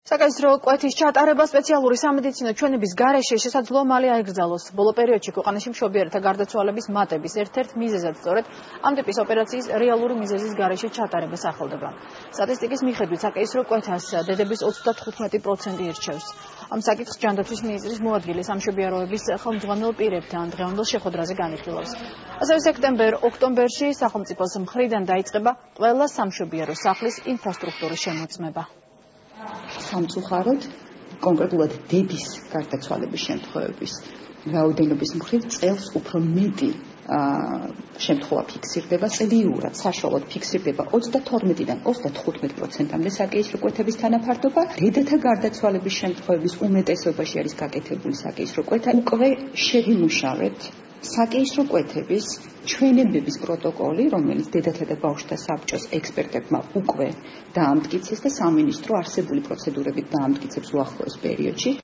საკაისრო კვეთის ჩატარება სპეციალური სამედიცინო ჩვენების გარეშე შესაძლოა მალე აიგრძალოს. ბოლო პერიოდში ქვეყანაში მშობიართა გარდაცვალების მატების ერთ-ერთ მიზეზად სწორედ ამ ტიპის ოპერაციის რეალური მიზეზის გარეშე ჩატარება სახელდება. სტატისტიკის მიხედვით საკაისრო კვეთას დედების 35% ირჩევს. ამ საკითხს ჯანდაცვის მინისტრის მოადგილე სამშობიაროების ხელმძღვანელ პირებთან დღევანდელ შეხვედრაზე განიხილავს. ასევე სექტემბერ-ოქტომბერში სახელმწიფოს მხრიდან დაიწყება ყველა სამშობიარო სახლის ინფრასტრუქტურის შემოწმება. სამწუხაროდ, კონკრეტულად დედის გარდაცვალების შემთხვევების რაოდენობის მხრივ წელს უფრო მეტი შემთხვევა ფიქსირდება, წლიურად საშუალოდ ფიქსირდება 32-დან 35%-მდე საკეისრო კვეთების თანაფარდობა. დედათა გარდაცვალების შემთხვევების უმეტესობაში არის გაკეთებული საკეისრო კვეთა. უკვე შევიმუშავეთ საკეისრო კვეთების ჩვენებების პროტოკოლი, რომელიც დედათა და ბავშვთა საბჭოს ექსპერტებმა უკვე დაამტკიცეს და სამინისტრო არსებული პროცედურებით დაამტკიცებს უახლოეს პერიოდში.